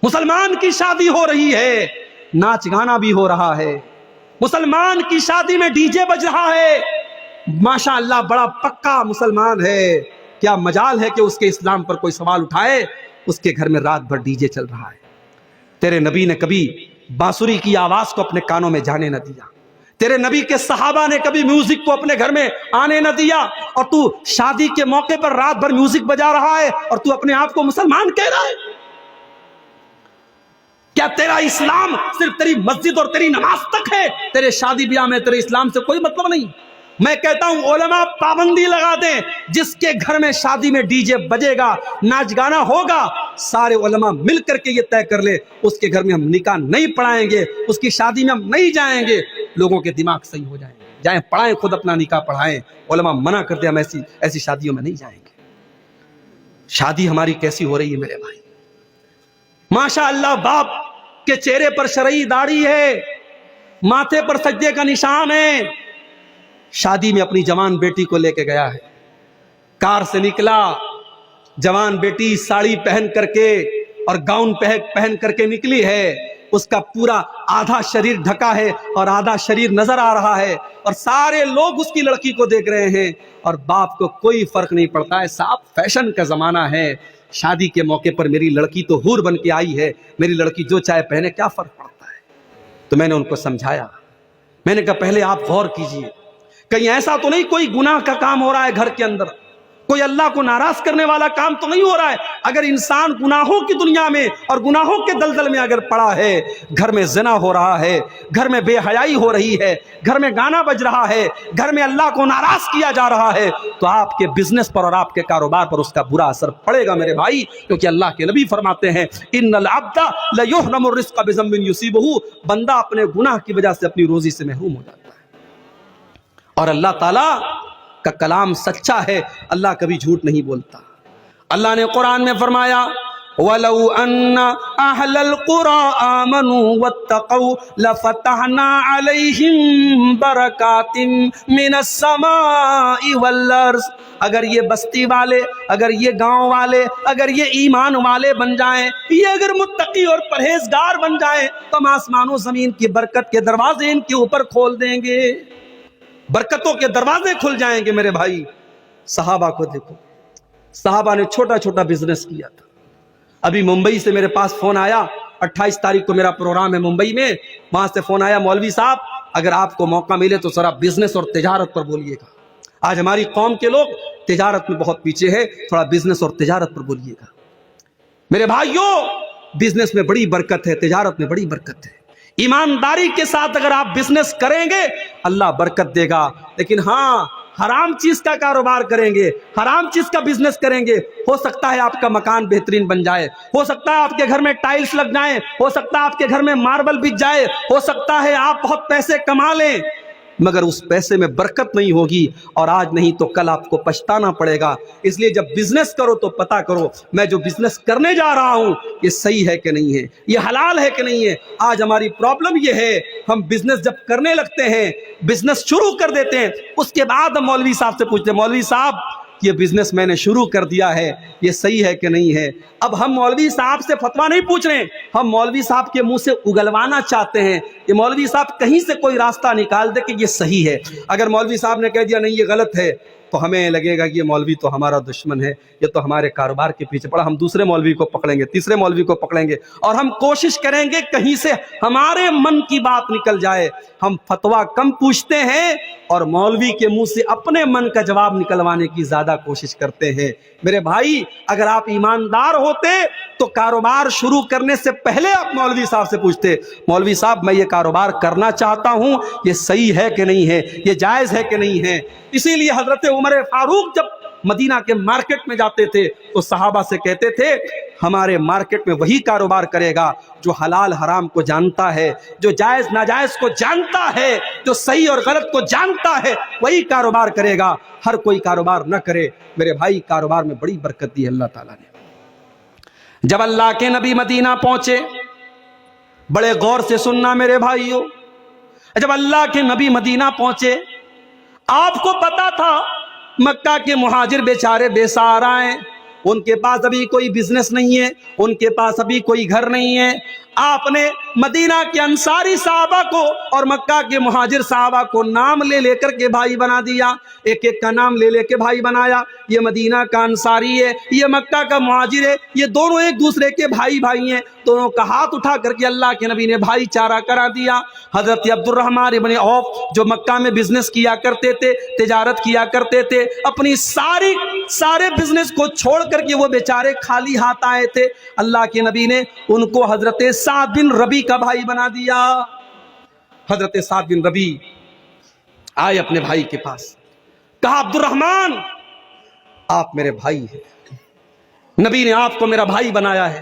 مسلمان کی شادی ہو رہی ہے، ناچ گانا بھی ہو رہا ہے، مسلمان کی شادی میں ڈی جے بج رہا ہے، ماشاءاللہ بڑا پکا مسلمان ہے، کیا مجال ہے کہ اس کے اسلام پر کوئی سوال اٹھائے؟ اس کے گھر میں رات بھر ڈی جے چل رہا ہے۔ تیرے نبی نے کبھی بانسری کی آواز کو اپنے کانوں میں جانے نہ دیا، تیرے نبی کے صحابہ نے کبھی میوزک کو اپنے گھر میں آنے نہ دیا، اور تو شادی کے موقع پر رات بھر میوزک بجا رہا ہے اور تو اپنے آپ کو مسلمان کہہ رہا ہے؟ کیا تیرا اسلام صرف تیری مسجد اور تیری نماز تک ہے؟ تیرے شادی بیاہ میں تیرے اسلام سے کوئی مطلب نہیں؟ میں کہتا ہوں علماء پابندی لگا دیں، جس کے گھر میں شادی میں ڈی جے بجے گا، ناچ گانا ہوگا، سارے علماء مل کر کے یہ طے کر لے اس کے گھر میں ہم نکاح نہیں پڑھائیں گے، اس کی شادی میں ہم نہیں جائیں گے، لوگوں کے دماغ صحیح ہو جائیں گے، جائیں پڑھائیں، خود اپنا نکاح پڑھائیں، علماء منع کرتے ہم ایسی شادیوں میں نہیں جائیں گے۔ شادی ہماری کیسی ہو رہی ہے میرے بھائی؟ ماشاءاللہ باپ کے چہرے پر شرعی داڑھی ہے، ماتھے پر سجدے کا نشان ہے، شادی میں اپنی جوان بیٹی کو لے کے گیا ہے، کار سے نکلا، جوان بیٹی ساڑی پہن کر کے اور گاؤن پہن کر کے نکلی ہے، اس کا پورا آدھا شریر ڈھکا ہے اور آدھا شریر نظر آ رہا ہے، اور سارے لوگ اس کی لڑکی کو دیکھ رہے ہیں، اور باپ کو کوئی فرق نہیں پڑتا ہے، صاحب فیشن کا زمانہ ہے، شادی کے موقع پر میری لڑکی تو حور بن کے آئی ہے، میری لڑکی جو چاہے پہنے، کیا فرق پڑتا ہے؟ تو میں نے ان کو سمجھایا، میں نے کہا پہلے آپ غور کیجئے، کہیں ایسا تو نہیں کوئی گناہ کا کام ہو رہا ہے گھر کے اندر، کوئی اللہ کو ناراض کرنے والا کام تو نہیں ہو رہا ہے؟ اگر انسان گناہوں کی دنیا میں اور گناہوں کے دلدل میں اگر پڑا ہے، گھر میں زنا ہو رہا ہے، گھر میں بے حیائی ہو رہی ہے، گھر میں گانا بج رہا ہے، گھر میں اللہ کو ناراض کیا جا رہا ہے، تو آپ کے بزنس پر اور آپ کے کاروبار پر اس کا برا اثر پڑے گا میرے بھائی، کیونکہ اللہ کے نبی فرماتے ہیں ان العبد لیحرم الرزق بذنب یصیبہ، بندہ اپنے گناہ کی وجہ سے اپنی روزی سے محروم ہو جاتا ہے، اور اللہ تعالیٰ کا کلام سچا ہے، اللہ کبھی جھوٹ نہیں بولتا۔ اللہ نے قرآن میں فرمایا وَلَوْ أَنَّ أَهْلَ الْقُرَىٰ آمَنُوا وَاتَّقَوْا لَفَتَحْنَا عَلَيْهِمْ بَرَكَاتٍ مِّنَ السَّمَاءِ وَالْأَرْضِ، اگر یہ بستی والے، اگر یہ گاؤں والے، اگر یہ ایمان والے بن جائیں، یہ اگر متقی اور پرہیزگار بن جائیں، تو ہم آسمان و زمین کی برکت کے دروازے ان کے اوپر کھول دیں گے، برکتوں کے دروازے کھل جائیں گے میرے بھائی۔ صحابہ کو دیکھو، صحابہ نے چھوٹا چھوٹا بزنس کیا تھا۔ ابھی ممبئی سے میرے پاس فون آیا، 28 تاریخ کو میرا پروگرام ہے ممبئی میں، وہاں سے فون آیا مولوی صاحب اگر آپ کو موقع ملے تو ذرا بزنس اور تجارت پر بولیے گا، آج ہماری قوم کے لوگ تجارت میں بہت پیچھے ہے، تھوڑا بزنس اور تجارت پر بولیے گا۔ میرے بھائیوں، بزنس میں بڑی برکت ہے، تجارت میں بڑی برکت ہے، ایمانداری کے ساتھ اگر آپ بزنس کریں گے اللہ برکت دے گا، لیکن ہاں حرام چیز کا کاروبار کریں گے، حرام چیز کا بزنس کریں گے، ہو سکتا ہے آپ کا مکان بہترین بن جائے، ہو سکتا ہے آپ کے گھر میں ٹائلز لگ جائیں، ہو سکتا ہے آپ کے گھر میں ماربل بچ جائے، ہو سکتا ہے آپ بہت پیسے کما لیں، مگر اس پیسے میں برکت نہیں ہوگی، اور آج نہیں تو کل آپ کو پچھتانا پڑے گا۔ اس لیے جب بزنس کرو تو پتا کرو میں جو بزنس کرنے جا رہا ہوں یہ صحیح ہے کہ نہیں ہے، یہ حلال ہے کہ نہیں ہے۔ آج ہماری پرابلم یہ ہے، ہم بزنس جب کرنے لگتے ہیں، بزنس شروع کر دیتے ہیں، اس کے بعد ہم مولوی صاحب سے پوچھتے ہیں مولوی صاحب یہ بزنس میں نے شروع کر دیا ہے، یہ صحیح ہے کہ نہیں ہے۔ اب ہم مولوی صاحب سے فتویٰ نہیں پوچھ رہے ہیں، ہم مولوی صاحب کے منہ سے اگلوانا چاہتے ہیں کہ مولوی صاحب کہیں سے کوئی راستہ نکال دے کہ یہ صحیح ہے۔ اگر مولوی صاحب نے کہہ دیا نہیں یہ غلط ہے تو ہمیں لگے گا کہ یہ مولوی تو ہمارا دشمن ہے، یہ تو ہمارے کاروبار کے پیچھے پڑا، ہم دوسرے مولوی کو پکڑیں گے، تیسرے مولوی کو پکڑیں گے، اور ہم کوشش کریں گے کہیں سے ہمارے من کی بات نکل جائے۔ ہم فتویٰ کم پوچھتے ہیں اور مولوی کے منہ سے اپنے من کا جواب نکلوانے کی زیادہ کوشش کرتے ہیں۔ میرے بھائی اگر آپ ایماندار ہوتے تو کاروبار شروع کرنے سے پہلے آپ مولوی صاحب سے پوچھتے مولوی صاحب میں یہ کاروبار کرنا چاہتا ہوں، یہ صحیح ہے کہ نہیں ہے، یہ جائز ہے کہ نہیں ہے۔ اسی لیے حضرت عمر فاروق جب مدینہ کے مارکیٹ میں جاتے تھے تو صحابہ سے کہتے تھے ہمارے مارکیٹ میں وہی کاروبار کرے گا جو حلال حرام کو جانتا ہے، جو جائز ناجائز کو جانتا ہے، جو صحیح اور غلط کو جانتا ہے، وہی کاروبار کرے گا، ہر کوئی کاروبار نہ کرے۔ میرے بھائی کاروبار میں بڑی برکت دی ہے اللہ تعالیٰ نے۔ جب اللہ کے نبی مدینہ پہنچے، بڑے غور سے سننا میرے بھائیوں، جب اللہ کے نبی مدینہ پہنچے، آپ کو پتا تھا مکہ کے مہاجر بیچارے بے سہارا ہیں، ان کے پاس ابھی کوئی بزنس نہیں ہے، ان کے پاس ابھی کوئی گھر نہیں ہے، آپ نے مدینہ کے انصاری صحابہ کو اور مکہ کے مہاجر صحابہ کو نام لے لے کر کے بھائی بنا دیا، ایک ایک کا نام لے لے کے بھائی بنایا، یہ مدینہ کا انصاری ہے، یہ مکہ کا مہاجر ہے، یہ دونوں ایک دوسرے کے بھائی بھائی ہیں، دونوں کا ہاتھ اٹھا کر کے اللہ کے نبی نے بھائی چارہ کرا دیا۔ حضرت عبد الرحمن ابن عوف جو مکہ میں بزنس کیا کرتے تھے، تجارت کیا کرتے تھے، اپنی سارے بزنس کو چھوڑ کر کے وہ بیچارے خالی ہاتھ آئے تھے، اللہ کے نبی نے ان کو حضرت سعد بن ربی کا بھائی بنا دیا۔ حضرت سعد بن ربی آئے اپنے بھائی کے پاس، کہا عبد الرحمن آپ میرے بھائی ہیں، نبی نے آپ کو میرا بھائی بنایا ہے،